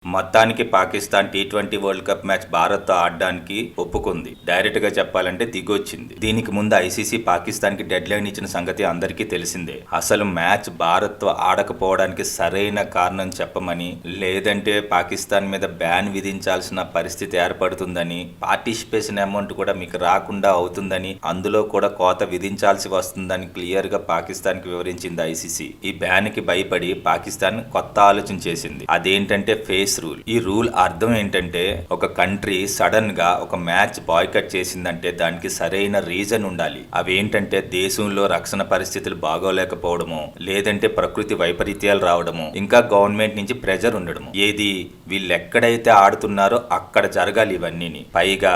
మొత్తానికి Pakistan T20 world cup match భారత్తో ఆడడానికి ఒప్పుకుంది. డైరెక్ట్ గా చెప్పాలంటే దిగొచ్చింది. దీనికి ముందు ఐసీసీ పాకిస్తాన్ కి డెడ్ లైన్ ఇచ్చిన సంగతి అందరికీ తెలిసిందే. అసలు మ్యాచ్ భారత్ తో ఆడకపోవడానికి సరైన కారణం చెప్పమని, లేదంటే పాకిస్తాన్ మీద బ్యాన్ విధించాల్సిన పరిస్థితి ఏర్పడుతుందని, పార్టిసిపేషన్ అమౌంట్ కూడా మీకు రాకుండా అవుతుందని, అందులో కూడా కోత విధించాల్సి వస్తుందని క్లియర్ గా పాకిస్తాన్ కి వివరించింది ఐసీసీ. ఈ బ్యాన్ కి భయపడి పాకిస్తాన్ కొత్త ఆలోచన చేసింది. అదేంటంటే ఫేస్ రూల్. ఈ రూల్ అర్థం ఏంటంటే, ఒక కంట్రీ సడన్ గా ఒక మ్యాచ్ బాయ్కట్ చేసిందంటే దానికి సరైన రీజన్ ఉండాలి. అవేంటంటే దేశంలో రక్షణ పరిస్థితులు బాగోలేకపోవడము, లేదంటే ప్రకృతి వైపరీత్యాలు రావడము, ఇంకా గవర్నమెంట్ నుంచి ప్రెజర్ ఉండడము. ఏది వీళ్ళు ఎక్కడైతే ఆడుతున్నారో అక్కడ జరగాలి ఇవన్నీ. పైగా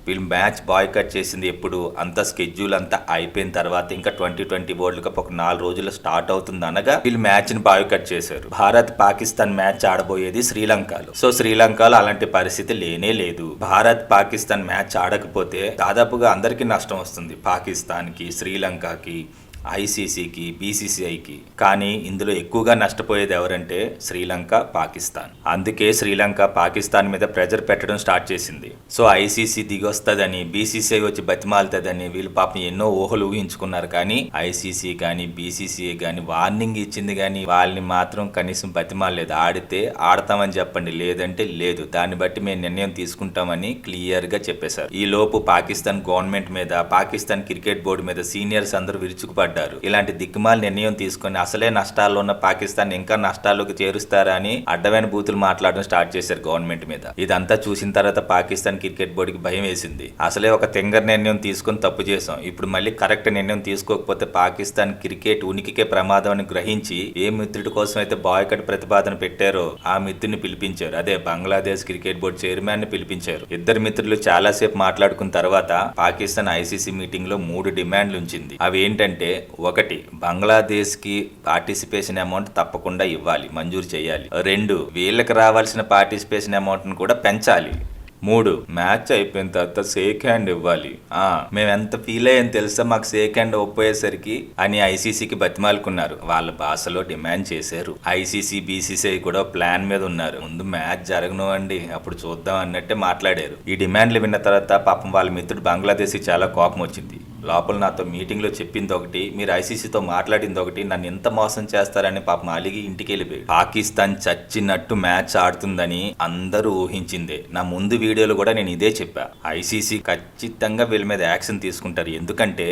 వీళ్ళు మ్యాచ్ బాయ్కట్ చేసింది ఎప్పుడు, అంత స్కెడ్యూల్ అంతా అయిపోయిన తర్వాత ఇంకా 2020 వరల్డ్ కప్ ఒక 4 రోజుల్లో స్టార్ట్ అవుతుంది అనగా వీళ్ళు మ్యాచ్ ని బాయ్కట్ చేశారు. భారత్ పాకిస్తాన్ మ్యాచ్ ఆడబోయేది శ్రీలంకలో. సో శ్రీలంకలో అలాంటి పరిస్థితి లేనే లేదు. భారత్ పాకిస్తాన్ మ్యాచ్ ఆడకపోతే దాదాపుగా అందరికీ నష్టం వస్తుంది. పాకిస్తాన్ కి, శ్రీలంకకి, ఐసీసీకి, బీసీసీఐకి. కానీ ఇందులో ఎక్కువగా నష్టపోయేది ఎవరంటే శ్రీలంక, పాకిస్తాన్. అందుకే శ్రీలంక పాకిస్తాన్ మీద ప్రెజర్ పెట్టడం స్టార్ట్ చేసింది. సో ఐసీసీ దిగొస్తుందని, బీసీసీఐ వచ్చి బతిమాలుతుందని వీళ్ళు పాపం ఎన్నో ఊహలు ఊహించుకున్నారు. కానీ ఐసీసీ కానీ బీసీసీఐ కానీ వార్నింగ్ ఇచ్చింది, కానీ వాళ్ళని మాత్రం కనీసం బతిమాలలేదు. ఆడితే ఆడతామని చెప్పండి, లేదంటే లేదు, దాన్ని బట్టి మేము నిర్ణయం తీసుకుంటామని క్లియర్ గా చెప్పేశారు. ఈ లోపు పాకిస్తాన్ గవర్నమెంట్ మీద, పాకిస్తాన్ క్రికెట్ బోర్డు మీద సీనియర్స్ అందరూ విరుచుకుపడ్డారు. ఇలాంటి దిక్కుమాల నిర్ణయం తీసుకుని అసలే నష్టాల్లో ఉన్న పాకిస్తాన్ ఇంకా నష్టాల్లోకి చేరుస్తారా అని అడ్డమైన బూతులు మాట్లాడడం స్టార్ట్ చేశారు గవర్నమెంట్ మీద. ఇదంతా చూసిన తర్వాత పాకిస్తాన్ క్రికెట్ బోర్డుకి భయం వేసింది. అసలే ఒక తెంగర్ నిర్ణయం తీసుకుని తప్పు చేసాం, ఇప్పుడు మళ్ళీ కరెక్ట్ నిర్ణయం తీసుకోకపోతే పాకిస్తాన్ క్రికెట్ ఉనికికే ప్రమాదం అని గ్రహించి ఏ మిత్రుడి కోసం అయితే బాయ్కట్ ప్రతిపాదన పెట్టారో ఆ మిత్రుడిని పిలిపించారు. అదే బంగ్లాదేశ్ క్రికెట్ బోర్డు చైర్మన్ ని పిలిపించారు. ఇద్దరు మిత్రులు చాలాసేపు మాట్లాడుకున్న తర్వాత పాకిస్తాన్ ఐసీసీ మీటింగ్ లో 3 డిమాండ్లు ఉంచింది. అవి ఏంటంటే, 1, బంగ్లాదేశ్ కి పార్టిసిపేషన్ అమౌంట్ తప్పకుండా ఇవ్వాలి, మంజూరు చేయాలి. 2, వీళ్ళకి రావాల్సిన పార్టిసిపేషన్ అమౌంట్ ను కూడా పెంచాలి. 3, మ్యాచ్ అయిపోయిన తర్వాత షేక్ హ్యాండ్ ఇవ్వాలి. మేము ఎంత ఫీల్ అయ్యాం తెలుసా మాకు షేక్ హ్యాండ్ ఒప్పేసరికి అని ఐసీసీకి బతిమాలుకున్నారు. వాళ్ళ భాషలో డిమాండ్ చేశారు. ఐసీసీ, బీసీసీఐ కూడా ప్లాన్ మీద ఉన్నారు. ముందు మ్యాచ్ జరగనివ్వండి, అప్పుడు చూద్దాం అన్నట్టే మాట్లాడారు. ఈ డిమాండ్లు విన్న తర్వాత పాపం వాళ్ళ మిత్రుడు బంగ్లాదేశ్ కి చాలా కోపం వచ్చింది. లోపల నాతో మీటింగ్ లో చెప్పింది ఒకటి, మీరు ఐసీసీతో మాట్లాడింది ఒకటి, నన్ను ఎంత మోసం చేస్తారని పాపం అలిగి ఇంటికి వెళ్ళిపోయి. పాకిస్తాన్ చచ్చినట్టు మ్యాచ్ ఆడుతుందని అందరూ ఊహించిందే. నా ముందు వీడియోలో కూడా నేను ఇదే చెప్పా. ఐసీసీ ఖచ్చితంగా వీళ్ళ మీద యాక్షన్ తీసుకుంటారు. ఎందుకంటే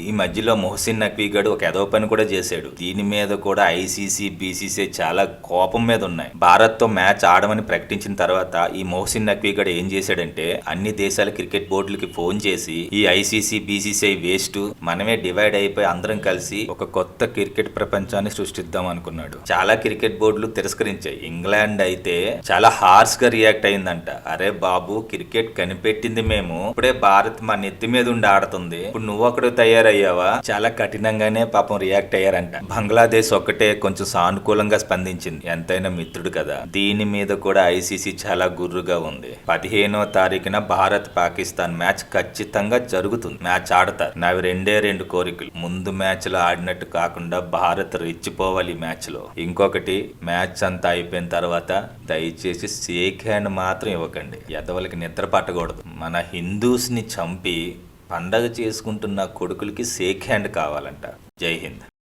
ఈ మధ్యలో మొహసిన్ నఖ్వీ గడు ఒక ఎదో పని కూడా చేశాడు. దీని మీద కూడా ఐసీసీ, బీసీసీఐ చాలా కోపం మీద ఉన్నాయి. భారత్ తో మ్యాచ్ ఆడమని ప్రకటించిన తర్వాత ఈ మొహసిన్ నఖ్వీ గడు ఏం చేశాడంటే, అన్ని దేశాల క్రికెట్ బోర్డులకి ఫోన్ చేసి ఈ ఐసీసీ, బీసీసీఐ వేస్ట్, మనమే డివైడ్ అయిపోయి అందరం కలిసి ఒక కొత్త క్రికెట్ ప్రపంచాన్ని సృష్టిద్దాం అనుకున్నాడు. చాలా క్రికెట్ బోర్డులు తిరస్కరించాయి. ఇంగ్లాండ్ అయితే చాలా హార్ష్ గా రియాక్ట్ అయిందంట. అరే బాబు, క్రికెట్ కనిపెట్టింది మేము, ఇప్పుడే భారత్ మా నెత్తి మీద ఉండి ఆడుతుంది, ఇప్పుడు నువ్వు ఒకడు తయారయ్యావా, చాలా కఠినంగానే పాపం రియాక్ట్ అయ్యారంట. బంగ్లాదేశ్ ఒక్కటే కొంచెం సానుకూలంగా స్పందించింది, ఎంతైనా మిత్రుడు కదా. దీని మీద కూడా ఐసీసీ చాలా గుర్రుగా ఉంది. 15వ తారీఖున భారత్ పాకిస్తాన్ మ్యాచ్ ఖచ్చితంగా జరుగుతుంది. మ్యాచ్ ఆడతారు. నావి 2 కోరికలు. ముందు మ్యాచ్ లో ఆడినట్టు కాకుండా భారత్ రెచ్చిపోవాలి ఈ మ్యాచ్ లో. ఇంకొకటి, మ్యాచ్ అంతా అయిపోయిన తర్వాత దయచేసి షేక్ హ్యాండ్ మాత్రం ఇవ్వకండి. ఎదవలకి నిద్ర పట్టకూడదు. మన హిందూస్ ని చంపి పండగ చేసుకుంటున్న కొడుకులకి షేక్ హ్యాండ్ కావాలంట. జై హింద్.